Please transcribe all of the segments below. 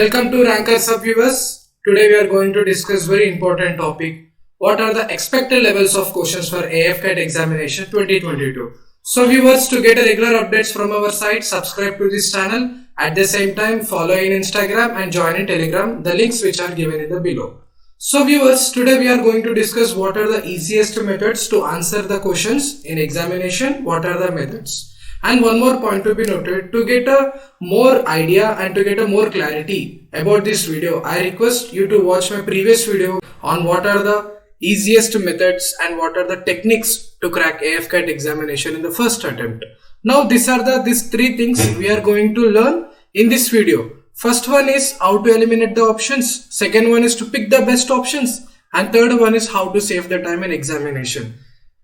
Welcome to Rankers Hub viewers. Today we are going to discuss very important topic. What are the expected levels of questions for AFCAT examination 2022? So viewers, to get regular updates from our site, subscribe to this channel. At the same time, follow in Instagram and join in Telegram, the links which are given in the below. So viewers, today we are going to discuss what are the easiest methods to answer the questions in examination. What are the methods? And one more point to be noted, to get a more idea and to get a more clarity about this video, I request you to watch my previous video on what are the easiest methods and what are the techniques to crack AFCAT examination in the first attempt. Now these three things we are going to learn in this video. First one is how to eliminate the options. Second one is to pick the best options. And third one is how to save the time in examination.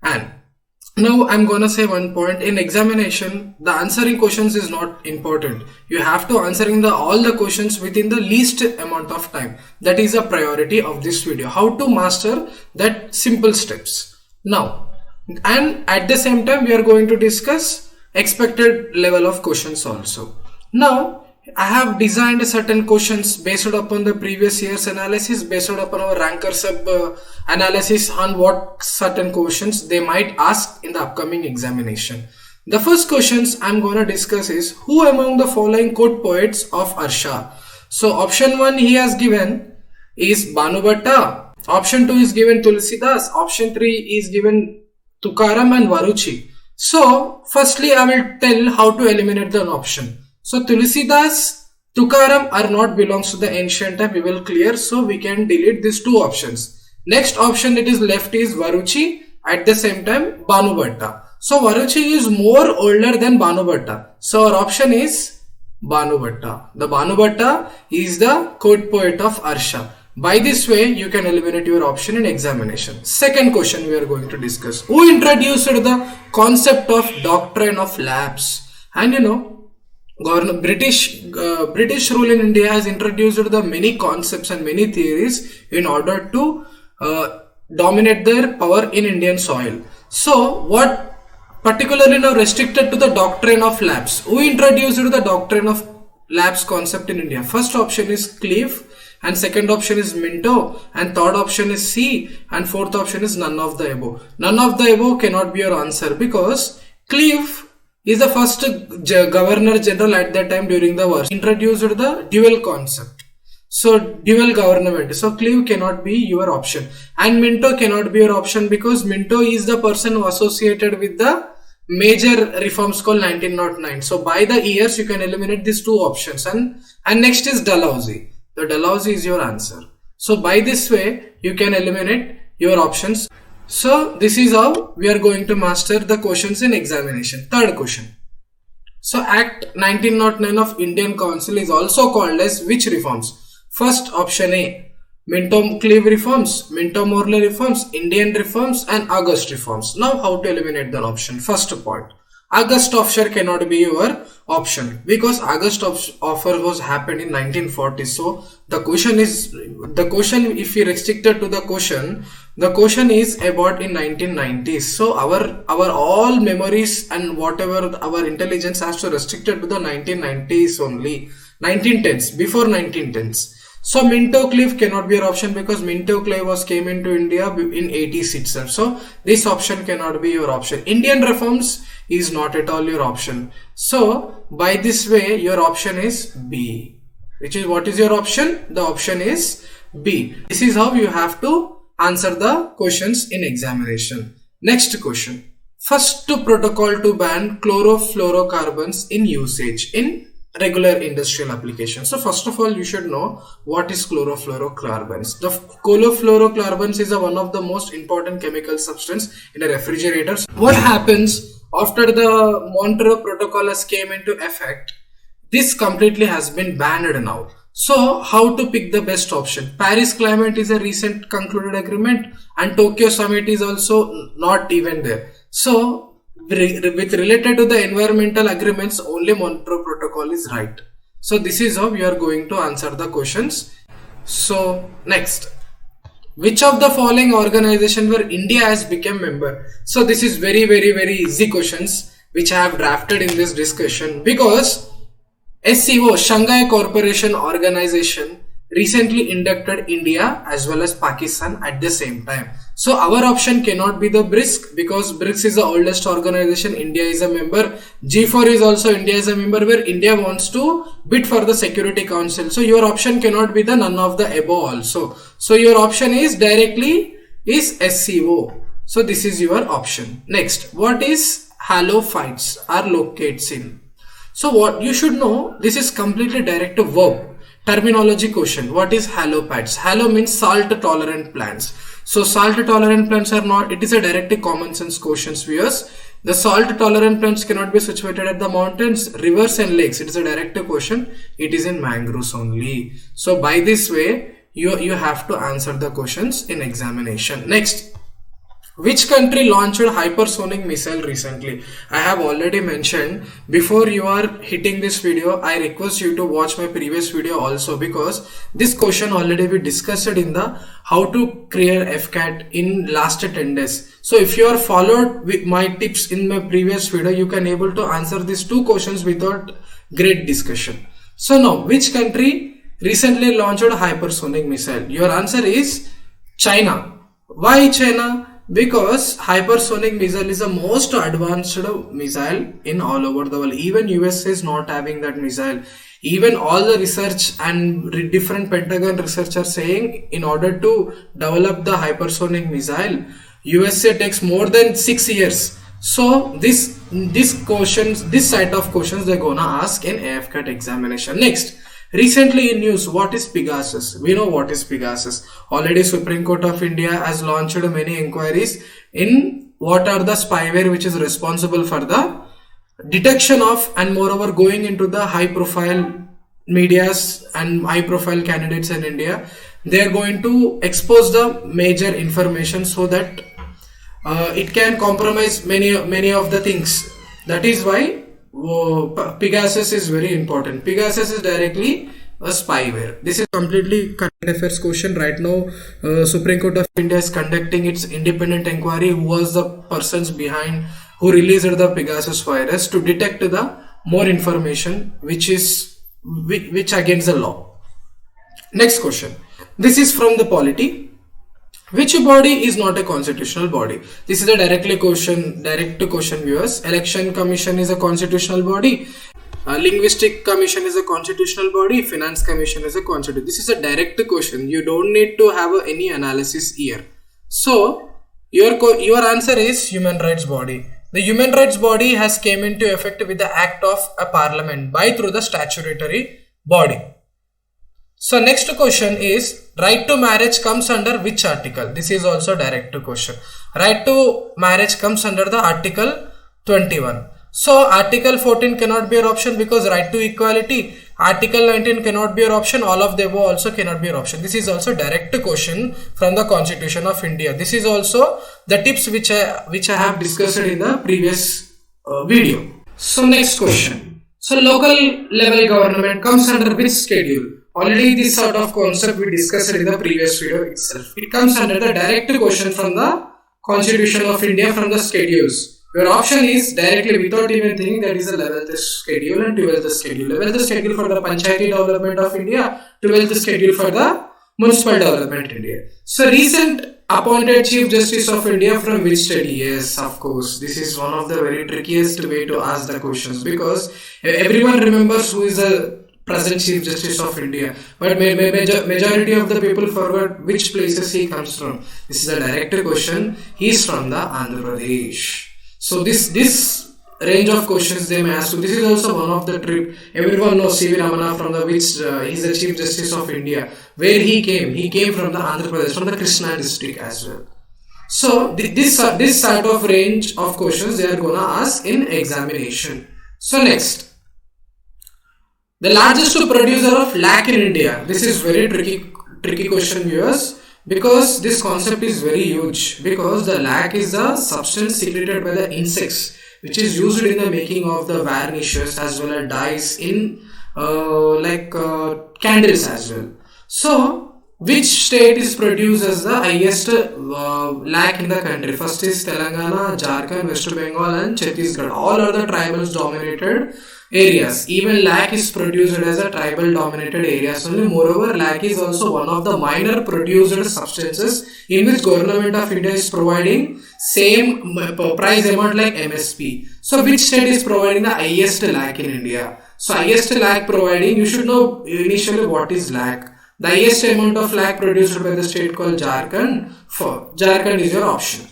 And now I'm gonna say one point. In examination, the answering questions is not important. You have to answering all the questions within the least amount of time. That is a priority of this video. How to master that simple steps. Now, and at the same time, we are going to discuss expected level of questions also. Now, I have designed certain questions based upon the previous year's analysis, based upon our Rankers Hub analysis on what certain questions they might ask in the upcoming examination. The first questions I'm going to discuss is, who among the following court poets of 𝐼𝐸? So option 1 he has given is Bhanubhatta. Option 2 is given Tulsidas. Option 3 is given Tukaram and Varuchi. So firstly I will tell how to eliminate the option. So Tulsidas, Tukaram are not belongs to the ancient time. We will clear, so we can delete these two options. Next option it is left is Varuchi, at the same time Bhanubhatta. So Varuchi is more older than Bhanubhatta. So our option is Bhanubhatta. The Bhanubhatta is the court poet of 𝐼𝐸. By this way you can eliminate your option in examination. Second question we are going to discuss. Who introduced the concept of doctrine of lapse? And you know, British rule in India has introduced the many concepts and many theories in order to dominate their power in Indian soil. So what particularly now restricted to the doctrine of lapse? Who introduced the doctrine of lapse concept in India? First option is Clive, and second option is Minto, and third option is C, and fourth option is none of the above. None of the above cannot be your answer, because Clive is the first governor general at that time during the war, introduced the dual concept. So dual government. So Clive cannot be your option, and Minto cannot be your option because Minto is the person who associated with the major reforms called 1909. So by the years you can eliminate these two options, and next is Dalhousie. The Dalhousie is your answer. So by this way you can eliminate your options. So this is how we are going to master the questions in examination. Third question. So Act 1909 of Indian Council is also called as which reforms? First option A, Minto-Clive reforms, Minto-Morley reforms, Indian reforms and August reforms. Now how to eliminate the option? First point, August offer cannot be your option because August offer was happened in 1940. So the question if we restricted to the question is about in 1990s. So our all memories and whatever our intelligence has to restricted to the 1990s only, 1910s, before 1910s. So Minto-Clive cannot be your option because Minto-Clive came into India in 80s itself. So this option cannot be your option. Indian reforms is not at all your option. So by this way your option is B. Which is, what is your option? The option is B. This is how you have to answer the questions in examination. Next question. First protocol to ban chloroflurocarbons in usage in regular industrial applications. So first of all you should know what is chloroflurocarbons. The chloroflurocarbons is one of the most important chemical substance in a refrigerator. What happens after the Montreal protocol has came into effect? This completely has been banned now. So how to pick the best option? Paris climate is a recent concluded agreement, and Tokyo summit is also not even there. So with related to the environmental agreements, only Montreal protocol is right. So this is how we are going to answer the questions. So next, which of the following organization where India has become member? So this is very easy questions which I have drafted in this discussion, because SCO, Shanghai Cooperation Organization, recently inducted India as well as Pakistan at the same time. So our option cannot be the BRICS because BRICS is the oldest organization. India is a member. G4 is also India is a member, where India wants to bid for the Security Council. So your option cannot be the none of the above also. So your option is directly is SCO. So this is your option. Next, what is HAIOPHYTES or locates in? So what you should know, this is completely direct to verb. Terminology question. What is HAIOPHYTES? Halo means salt tolerant plants. So salt tolerant plants are not, it is a direct common sense questions viewers. The salt tolerant plants cannot be situated at the mountains, rivers and lakes. It is a direct question. It is in mangroves only. So by this way, you have to answer the questions in examination. Next, which country launched hypersonic missile recently? I have already mentioned. Before you are hitting this video, I request you to watch my previous video also, because this question already we discussed in the how to clear AFCAT in last 10 days. So if you are followed with my tips in my previous video, you can able to answer these two questions without great discussion. So now, which country recently launched a hypersonic missile? Your answer is China. Why China? Because hypersonic missile is the most advanced missile in all over the world. Even USA is not having that missile. Even all the research and different Pentagon research are saying in order to develop the hypersonic missile, USA takes more than 6 years. So this set of questions they're gonna ask in AFCAT examination. Next, recently in news, what is Pegasus? We know what is Pegasus. Already Supreme Court of India has launched many inquiries in what are the spyware which is responsible for the detection of and moreover going into the high profile medias and high profile candidates in India. They are going to expose the major information so that it can compromise many of the things. That is why Pegasus is very important. Pegasus is directly a spyware. This is completely current affairs question. Right now, Supreme Court of India is conducting its independent inquiry. Who was the persons behind who released the Pegasus virus to detect the more information which against the law. Next question. This is from the polity. Which body is not a constitutional body? This is a direct to question viewers. Election Commission is a constitutional body. Linguistic Commission is a constitutional body. Finance Commission is a constitutional. This is a direct question. You don't need to have any analysis here. So your answer is human rights body. The human rights body has came into effect with the act of a parliament through the statutory body. So next question is, right to marriage comes under which article? This is also direct question. Right to marriage comes under the article 21. So article 14 cannot be your option because right to equality. Article 19 cannot be your option. All of the above also cannot be your option. This is also direct question from the Constitution of India. This is also the tips which I have discussed in the previous video. So next question. So local level government comes under which schedule? Already this sort of concept we discussed in the previous video itself. It comes under the direct question from the Constitution of India from the schedules. Your option is directly without even thinking that is the 11th schedule and 12th schedule. 11th schedule for the Panchayati Development of India, 12th schedule for the Municipal Development India. So recent appointed Chief Justice of India from which state? Yes, of course. This is one of the very trickiest way to ask the questions because everyone remembers who is the present Chief Justice of India, but majority of the people forgot which places he comes from. This is a direct question. He is from the Andhra Pradesh. So this range of questions they may ask. So this is also one of the trip. Everyone knows C.V. Ramana from the which he is the Chief Justice of India. Where he came? He came from the Andhra Pradesh, from the Krishna district as well. So this sort of range of questions they are gonna ask in examination. So next, the largest producer of lac in India. This is very tricky question viewers, because this concept is very huge, because the lac is a substance secreted by the insects which is used in the making of the varnishes as well as dyes in candles as well. So Which state is produced as the highest lac in the country? First is Telangana, Jharkhand, West Bengal and Chhattisgarh. All are the tribals dominated areas. Even lac is produced as a tribal dominated areas only. Moreover, lac is also one of the minor produced substances in which government of India is providing same price amount like MSP. So which state is providing the highest lac in India? So highest lac providing, you should know initially what is lac. The highest amount of lac produced by the state called Jharkhand. For Jharkhand is your option.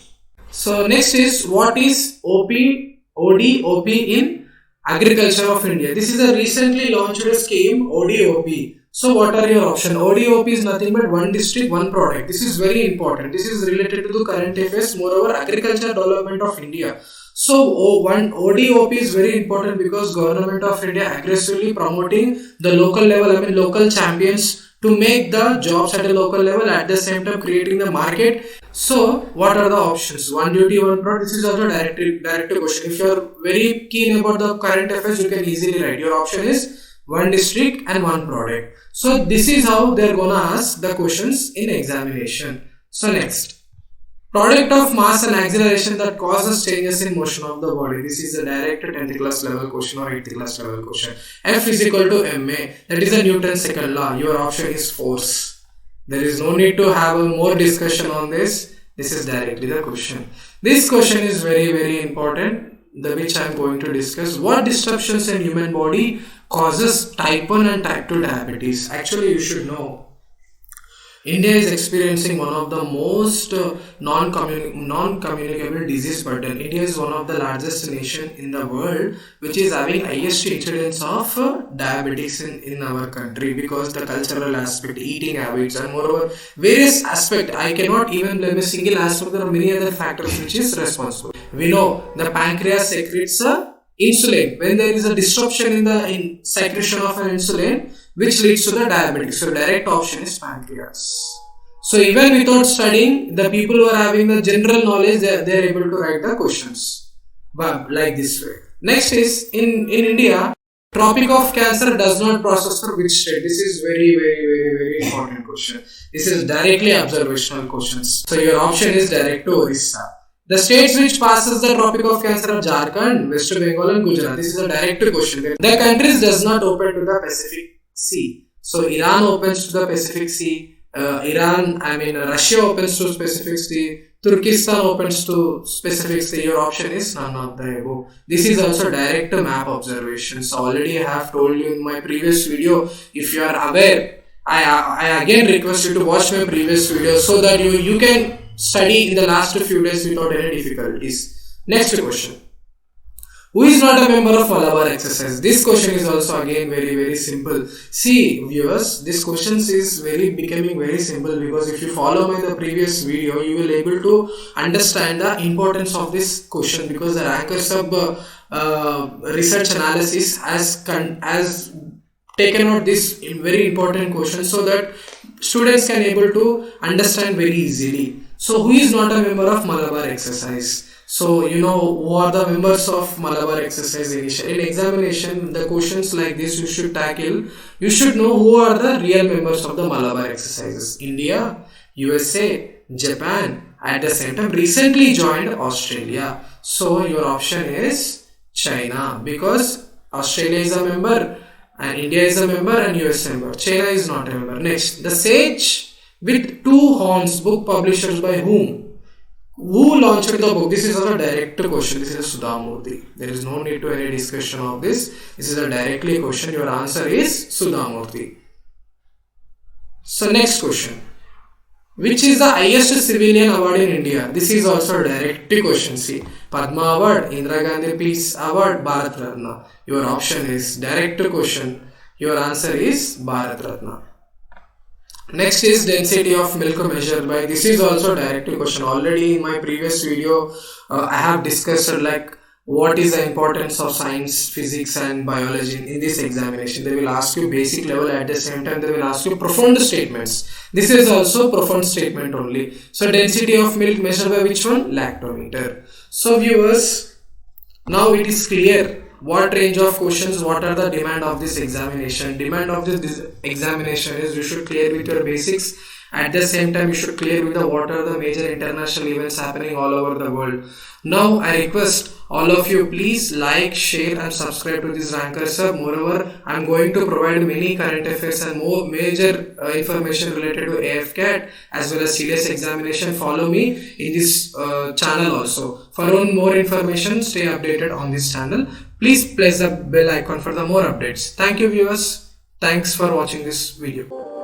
So next is, what is ODOP in agriculture of India? This is a recently launched scheme, ODOP. So what are your options? ODOP is nothing but one district, one product. This is very important. This is related to the current affairs. Moreover, agriculture development of India. So one ODOP is very important because government of India aggressively promoting the local level, local champions to make the jobs at a local level, at the same time creating the market. So what are the options? One duty, one product. This is also direct question. If you are very keen about the current affairs, you can easily write. Your option is one district and one product. So this is how they are gonna ask the questions in examination. So next, product of mass and acceleration that causes changes in motion of the body. This is a direct 10th class level question or 8th class level question. F is equal to ma. That is a Newton's second law. Your option is force. There is no need to have a more discussion on this. This is directly the question. This question is very, very important, which I am going to discuss. What disruptions in human body causes type 1 and type 2 diabetes? Actually, you should know, India is experiencing one of the most non-communicable disease burden. India is one of the largest nation in the world which is having highest incidence of diabetics in our country, because the cultural aspect, eating habits and moreover various aspects. I cannot even blame a single aspect. There are many other factors which is responsible. We know the pancreas secretes insulin. When there is a disruption in the secretion of an insulin, which leads to the diabetes. So direct option is pancreas. So even without studying, the people who are having the general knowledge, they are able to write the questions. But like this way. Next is, in India, Tropic of Cancer does not process for which state? This is very important question. This is directly observational questions. So your option is direct to Orissa. The states which passes the Tropic of Cancer are Jharkhand, West Bengal and Gujarat. This is a direct question. The countries does not open to the Pacific Sea. So Iran opens to the Pacific Sea. Russia opens to Pacific Sea. Turkestan opens to Pacific Sea. Your option is none of the above. This is also direct map observations. So already I have told you in my previous video. If you are aware, I again request you to watch my previous video so that you can study in the last few days without any difficulties. Next question. Who is not a member of Malabar exercise? This question is also again very simple. See viewers, this question is becoming very simple, because if you follow my the previous video, you will able to understand the importance of this question, because the Rankers Hub research analysis has taken out this very important question so that students can able to understand very easily. So who is not a member of Malabar exercise? So you know who are the members of Malabar exercise initially. In examination, the questions like this you should tackle. You should know who are the real members of the Malabar exercises. India, USA, Japan, at the same time recently joined Australia. So your option is China, because Australia is a member and India is a member and US member. China is not a member. Next, the Sage with Two Horns book publishers by whom? Who launched the book? This is a direct question. This is Sudha Murthy. There is no need to any discussion of this. This is a directly question. Your answer is Sudha Murthy. So next question. Which is the highest civilian award in India? This is also a direct question. See, Padma Award, Indira Gandhi Peace Award, Bharat Ratna. Your option is direct question. Your answer is Bharat Ratna. Next is density of milk measured by. This is also a direct question. Already in my previous video, I have discussed like what is the importance of science, physics and biology in this examination. They will ask you basic level, at the same time they will ask you profound statements. This is also profound statement only. So density of milk measured by which one? Lactometer. So viewers, now it is clear what range of questions, what are the demand of this examination. Demand of this examination is you should clear with your basics At the same time, you should clear with the what are the major international events happening all over the world. Now I request all of you, please like, share and subscribe to this Rankers Hub. Moreover, I am going to provide many current affairs and more major information related to AFCAT as well as serious examination. Follow me in this channel also. For more information, stay updated on this channel. Please press the bell icon for the more updates. Thank you viewers. Thanks for watching this video.